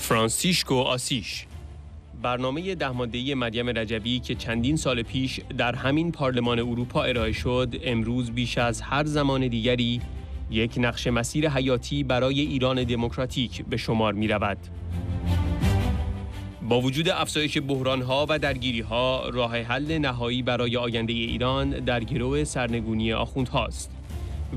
فرانسیشکوآسیش، برنامه 10 ماده‌ای مریم رجوی که چندین سال پیش در همین پارلمان اروپا ارائه شد، امروز بیش از هر زمان دیگری یک نقش مسیر حیاتی برای ایران دموکراتیک به شمار می رود. با وجود افزایش بحران‌ها و دردگیری‌ها، راه حل نهایی برای آینده ایران در گرو سرنگونی آخوندهاست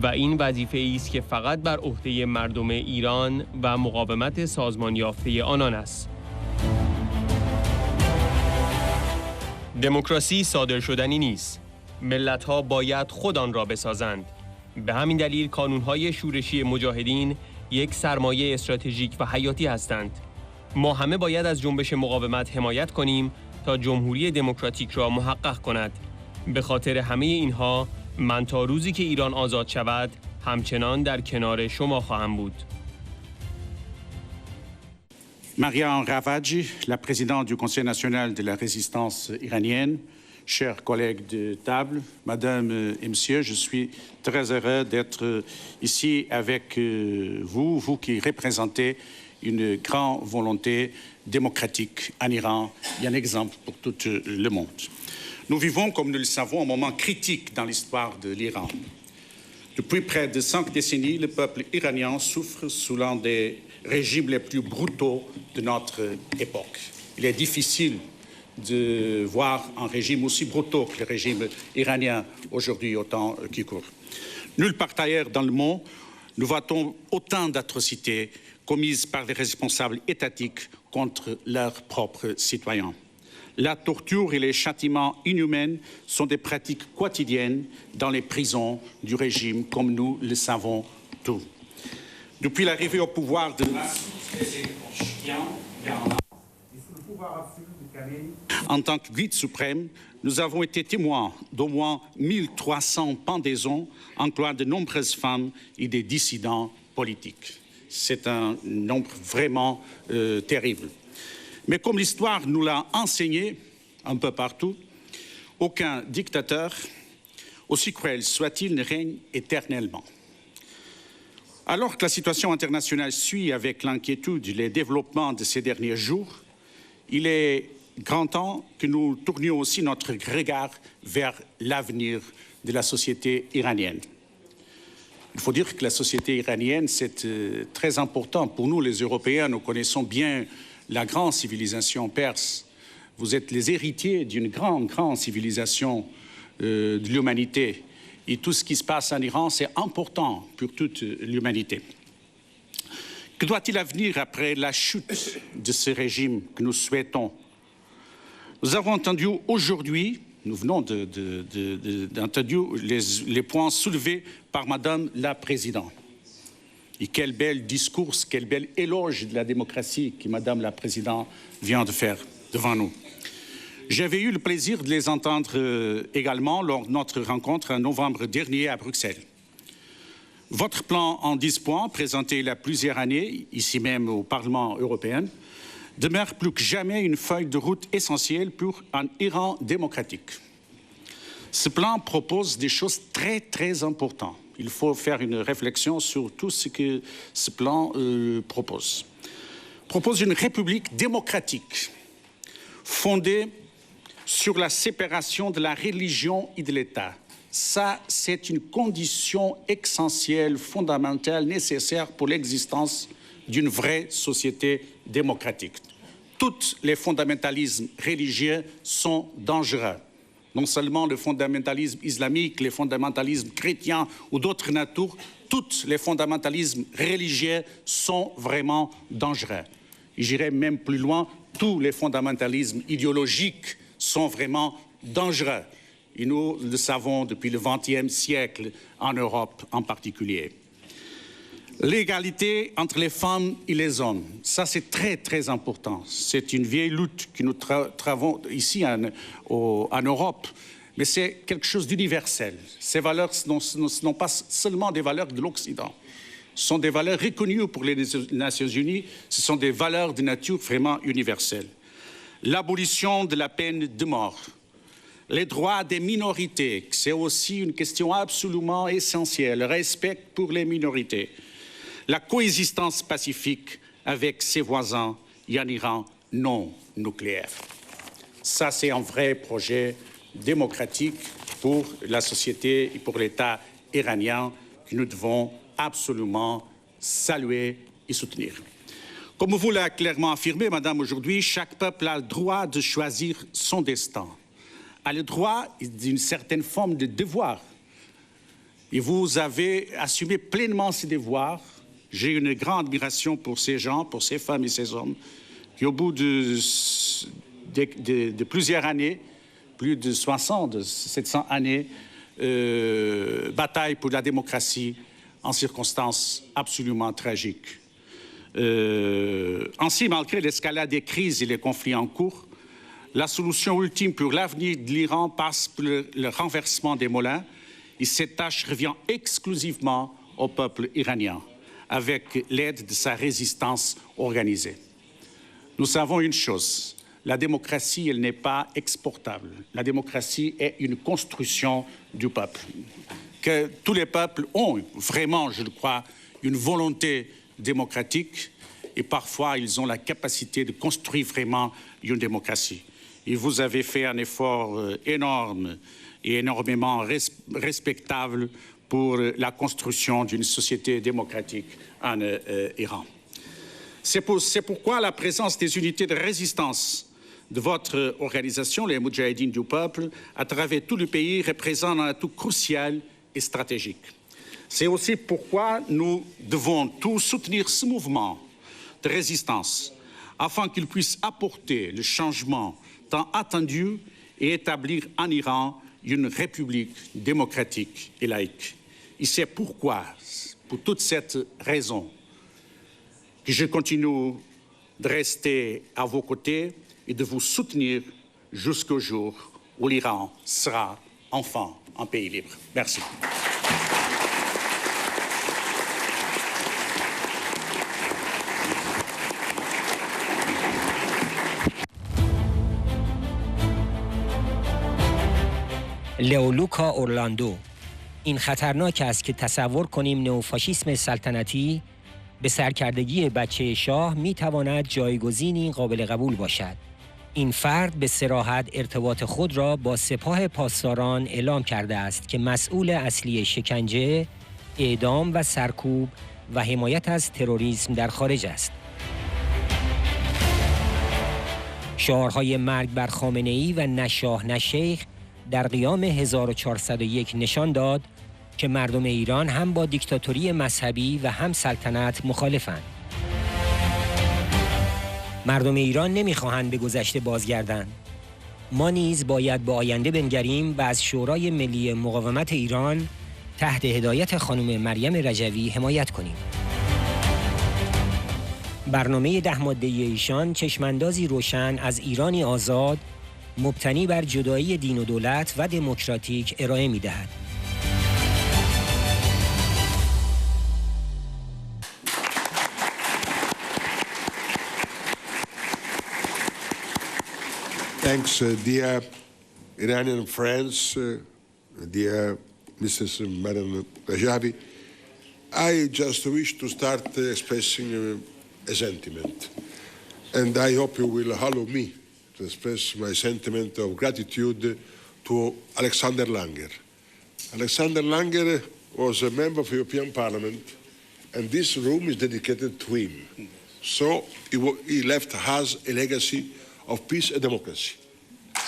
و این وظیفه‌ای است که فقط بر عهده مردم ایران و مقاومت سازمان یافته آنان است. دموکراسی صادر شدنی نیست. ملت‌ها باید خود آن را بسازند. به همین دلیل کانون‌های شورشی مجاهدین یک سرمایه استراتژیک و حیاتی هستند. ما همه باید از جنبش مقاومت حمایت کنیم تا جمهوری دموکراتیک را محقق کند. به خاطر همه اینها من تا روزی که ایران آزاد شود همچنان در کنار شما خواهم بود. Mariam Ravadji, la présidente du Conseil national de la résistance iranienne, chers collègues de table, Madame et Monsieur, je suis très heureux d'être ici avec vous, vous qui représentez une grande volonté démocratique en Iran et un exemple pour tout le monde. Nous vivons, comme nous le savons, un moment critique dans l'histoire de l'Iran. Depuis près de 5 décennies, le peuple iranien souffre sous l'un des régimes les plus brutaux de notre époque. Il est difficile de voir un régime aussi brutal que le régime iranien aujourd'hui au temps qui court. Nulle part ailleurs dans le monde, nous voyons autant d'atrocités commises par des responsables étatiques contre leurs propres citoyens. La torture et les châtiments inhumains sont des pratiques quotidiennes dans les prisons du régime, comme nous le savons tous. Depuis l'arrivée au pouvoir de en tant que guide suprême, nous avons été témoins d'au moins 1300 pendaisons, incluant de nombreuses femmes et des dissidents politiques. C'est un nombre vraiment terrible. Mais comme l'histoire nous l'a enseigné un peu partout, aucun dictateur, aussi cruel soit-il, ne règne éternellement. Alors que la situation internationale suit avec l'inquiétude les développements de ces derniers jours, il est grand temps que nous tournions aussi notre regard vers l'avenir de la société iranienne. Il faut dire que la société iranienne, c'est très important pour nous, les Européens. Nous connaissons bien la grande civilisation perse. Vous êtes les héritiers d'une grande civilisation de l'humanité. Et tout ce qui se passe en Iran, c'est important pour toute l'humanité. Que doit-il advenir après la chute de ce régime que nous souhaitons? Nous avons entendu aujourd'hui, nous venons d'entendre les points soulevés par Madame la Présidente. Et quel bel discours, quel bel éloge de la démocratie que Madame la Présidente vient de faire devant nous. J'avais eu le plaisir de les entendre également lors de notre rencontre en novembre dernier à Bruxelles. Votre plan en 10 points, présenté il y a plusieurs années, ici même au Parlement européen, demeure plus que jamais une feuille de route essentielle pour un Iran démocratique. Ce plan propose des choses très importantes. Il faut faire une réflexion sur tout ce que ce plan propose. Propose une république démocratique, fondée sur la séparation de la religion et de l'État. Ça, c'est une condition essentielle, fondamentale, nécessaire pour l'existence d'une vraie société démocratique. Tous les fondamentalismes religieux sont dangereux. Non seulement le fondamentalisme islamique, les fondamentalismes chrétiens ou d'autres natures, tous les fondamentalismes religieux sont vraiment dangereux. Et j'irai même plus loin, tous les fondamentalismes idéologiques sont vraiment dangereux. Et nous le savons depuis le XXe siècle, en Europe en particulier. L'égalité entre les femmes et les hommes, ça c'est très important. C'est une vieille lutte que nous travaillons ici en Europe, mais c'est quelque chose d'universel. Ces valeurs ne sont pas seulement des valeurs de l'Occident. Ce sont des valeurs reconnues pour les Nations Unies, ce sont des valeurs de nature vraiment universelle. L'abolition de la peine de mort, les droits des minorités, c'est aussi une question absolument essentielle, le respect pour les minorités, la coexistence pacifique avec ses voisins et un Iran non nucléaire. Ça, c'est un vrai projet démocratique pour la société et pour l'État iranien que nous devons absolument saluer et soutenir. Comme vous l'avez clairement affirmé, Madame, aujourd'hui, chaque peuple a le droit de choisir son destin, a le droit d'une certaine forme de devoir. Et vous avez assumé pleinement ces devoirs. J'ai une grande admiration pour ces gens, pour ces femmes et ces hommes, qui au bout de plusieurs années, plus de 60, 700 années, bataillent pour la démocratie en circonstances absolument tragiques. Ainsi, malgré l'escalade des crises et les conflits en cours, la solution ultime pour l'avenir de l'Iran passe par le renversement des moulins et cette tâche revient exclusivement au peuple iranien, avec l'aide de sa résistance organisée. Nous savons une chose, la démocratie, elle n'est pas exportable. La démocratie est une construction du peuple. Que tous les peuples ont vraiment, je le crois, une volonté démocratique et parfois ils ont la capacité de construire vraiment une démocratie. Et vous avez fait un effort énorme et énormément respectable pour la construction d'une société démocratique en Iran. C'est pourquoi la présence des unités de résistance de votre organisation, les Moudjahidines du peuple, à travers tout le pays, représente un atout crucial et stratégique. C'est aussi pourquoi nous devons tous soutenir ce mouvement de résistance afin qu'il puisse apporter le changement tant attendu et établir en Iran une république démocratique et laïque. Et c'est pourquoi, pour toute cette raison, que je continue de rester à vos côtés et de vous soutenir jusqu'au jour où l'Iran sera enfin un pays libre. Merci. لئولوکا اورلاندو. این خطرناک است که تصور کنیم نئوفاشیسم سلطنتی به سرکردگی بچه شاه می تواند جایگزینی قابل قبول باشد. این فرد به صراحت ارتباط خود را با سپاه پاسداران اعلام کرده است که مسئول اصلی شکنجه، اعدام و سرکوب و حمایت از تروریسم در خارج است. شعارهای مرگ بر خامنه‌ای و نشاه نشیخ در قیام 1401 نشان داد که مردم ایران هم با دیکتاتوری مذهبی و هم سلطنت مخالفند. مردم ایران نمیخواهند به گذشته بازگردند. ما نیز باید به آینده بنگریم و از شورای ملی مقاومت ایران تحت هدایت خانم مریم رجوی حمایت کنیم. برنامه 10 ماده‌ای ایشان چشماندازی روشن از ایرانی آزاد مبتنی بر جدایی دین و دولت و دموکراتیک ارائه می‌دهد. Thanks, dear Iranian friends, dear Mrs. Madam Rajavi. I just wish to start expressing a sentiment, and I hope you will allow me to express my sentiment of gratitude to Alexander Langer. Alexander Langer was a member of the European Parliament, and this room is dedicated to him. So he left us a legacy of peace and democracy.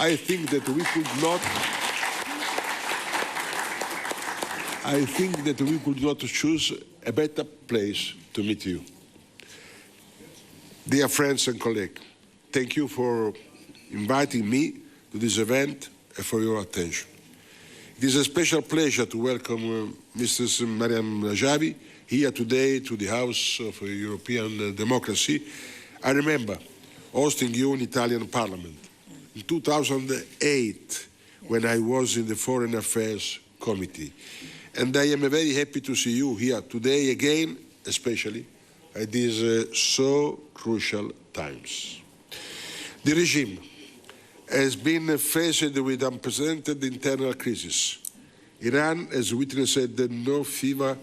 I think that we could not choose a better place to meet you. Dear friends and colleagues, thank you for inviting me to this event and for your attention. It is a special pleasure to welcome Mrs. Mariam Rajavi here today to the House of European Democracy. I remember hosting you in Italian Parliament in 2008 when I was in the Foreign Affairs Committee. And I am very happy to see you here today again, especially at these so crucial times. The regime has been faced with unprecedented internal crisis. Iran has witnessed no fewer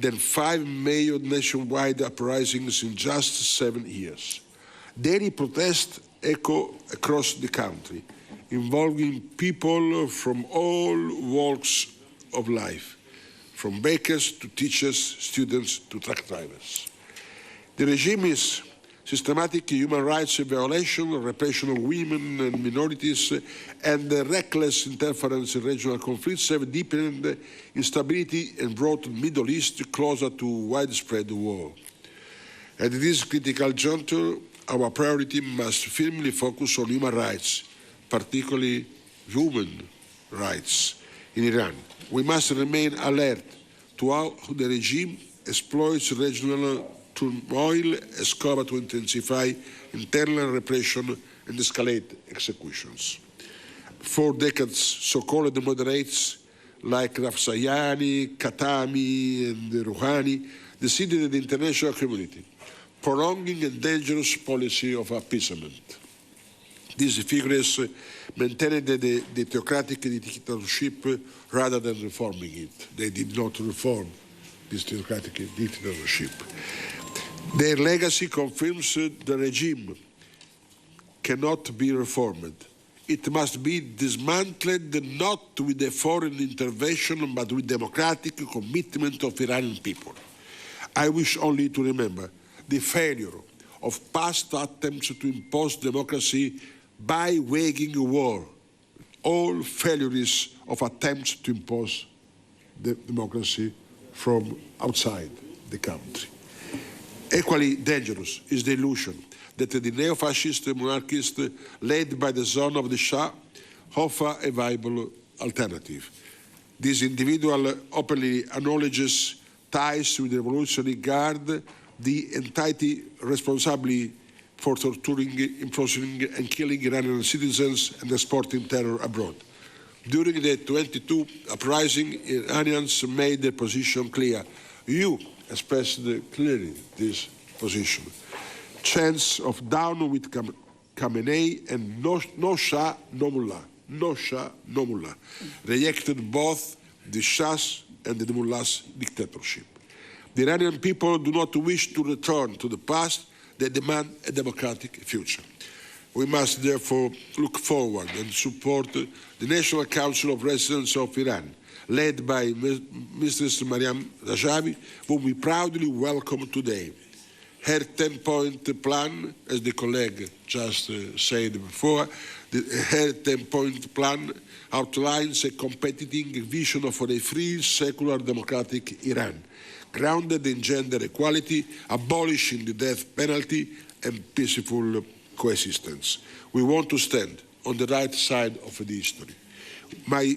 than 5 major nationwide uprisings in just 7 years. Daily protests echo across the country, involving people from all walks of life, from bakers to teachers, students to truck drivers. The regime's systematic human rights violation, repression of women and minorities, and the reckless interference in regional conflicts have deepened instability and brought the Middle East closer to widespread war. At this critical juncture, our priority must firmly focus on human rights, particularly human rights in Iran. We must remain alert to how the regime exploits regional turmoil as cover to intensify internal repression and escalate executions. For decades, so-called moderates like Rafsanjani, Khatami, and Rouhani decided the international community, prolonging a dangerous policy of appeasement. These figures maintained the theocratic dictatorship rather than reforming it. They did not reform this theocratic dictatorship. Their legacy confirms the regime cannot be reformed. It must be dismantled not with a foreign intervention but with democratic commitment of Iranian people. I wish only to remember the failure of past attempts to impose democracy by waging war. All failures of attempts to impose the democracy from outside the country. Equally dangerous is the illusion that the neo-fascist monarchists led by the son of the Shah offer a viable alternative. This individual openly acknowledges ties with the Revolutionary Guard, the entity responsible for torturing, imprisoning and killing Iranian citizens and exporting terror abroad. During the 22 uprising, Iranians made their position clear. You expressed clearly this position. Chants of down with Khamenei and no Shah, no Mullah. No Shah, no Mullah. Rejected both the Shah's and the Mullah's dictatorship. The Iranian people do not wish to return to the past. They demand a democratic future. We must therefore look forward and support the National Council of Residents of Iran, led by Mrs. Meriem, whom we proudly welcome today. Her 10-point plan, as the colleague just said before, her 10-point plan outlines a competing vision for a free, secular, democratic Iran, grounded in gender equality, abolishing the death penalty, and peaceful coexistence. We want to stand on the right side of the history. My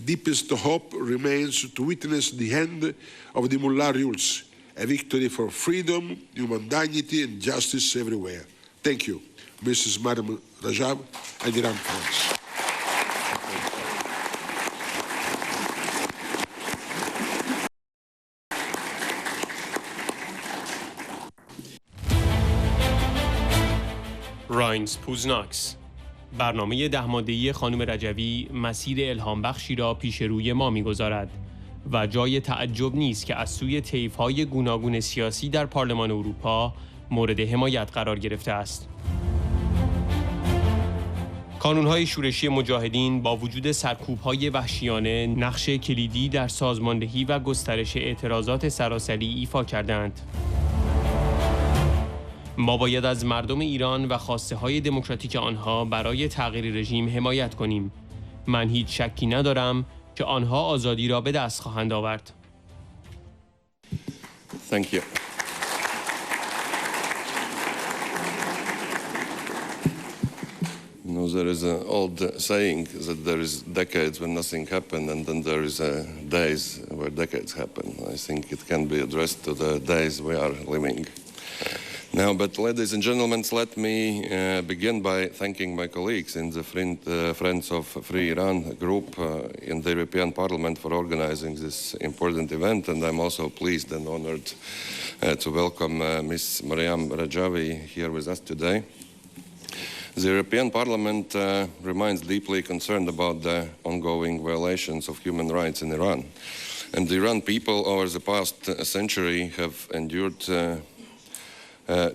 deepest hope remains to witness the end of the Mullah rules, a victory for freedom, human dignity, and justice everywhere. Thank you, Mrs. Madam Rajab and Iran friends. راینز پوزناکس برنامه 10 ماده‌ای خانم رجوی مسیر الهام بخشی را پیش روی ما می‌گذارد و جای تعجب نیست که از سوی طیف‌های گوناگون سیاسی در پارلمان اروپا مورد حمایت قرار گرفته است. کانون‌های شورشی مجاهدین با وجود سرکوب‌های وحشیانه نقش کلیدی در سازماندهی و گسترش اعتراضات سراسری ایفا کردند. ما باید از مردم ایران و خواسته‌های دموکراتیک آنها برای تغییر رژیم حمایت کنیم. من هیچ شکی ندارم که آنها آزادی را به دست خواهند آورد. Thank you. You know, there is an old saying that there is decades when nothing happened, and then there is days where decades happen. I think it can be addressed to the days we are living. Now, but ladies and gentlemen, let me begin by thanking my colleagues in the Friends of Free Iran group in the European Parliament for organizing this important event, and I'm also pleased and honored to welcome Ms. Meriem here with us today. The European Parliament remains deeply concerned about the ongoing violations of human rights in Iran, and the Iran people over the past century have endured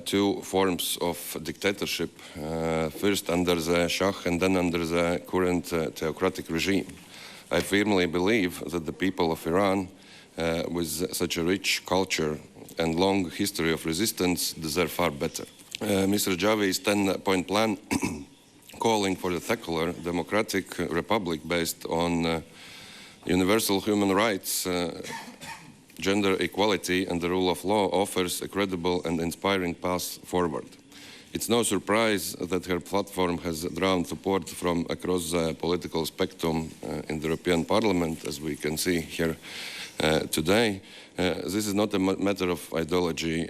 two forms of dictatorship, first under the Shah and then under the current theocratic regime. I firmly believe that the people of Iran, with such a rich culture and long history of resistance, deserve far better. Mr. Rejoui's 10-point plan calling for a secular democratic republic based on universal human rights, gender equality and the rule of law offers a credible and inspiring path forward. It's no surprise that her platform has drawn support from across the political spectrum in the European Parliament, as we can see here today. This is not a matter of ideology,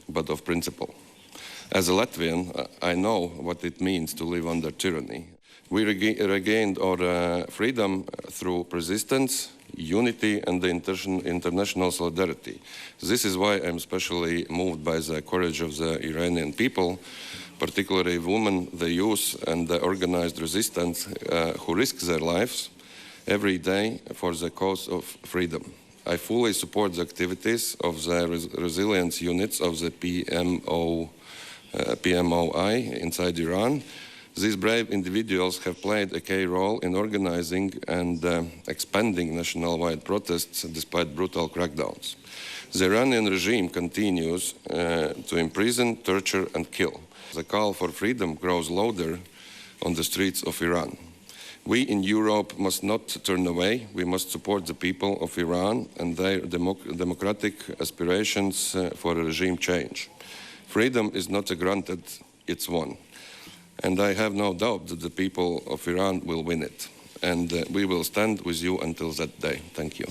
but of principle. As a Latvian, I know what it means to live under tyranny. We regained our freedom through persistence, unity and the international solidarity. This is why I'm especially moved by the courage of the Iranian people, particularly women, the youth and the organized resistance who risk their lives every day for the cause of freedom. I fully support the activities of the resilience units of the PMOI inside Iran. These brave individuals have played a key role in organizing and expanding nationwide protests despite brutal crackdowns. The Iranian regime continues to imprison, torture and kill. The call for freedom grows louder on the streets of Iran. We in Europe must not turn away. We must support the people of Iran and their democratic aspirations for a regime change. Freedom is not granted, it's won. And I have no doubt that the people of Iran will win it. And we will stand with you until that day. Thank you.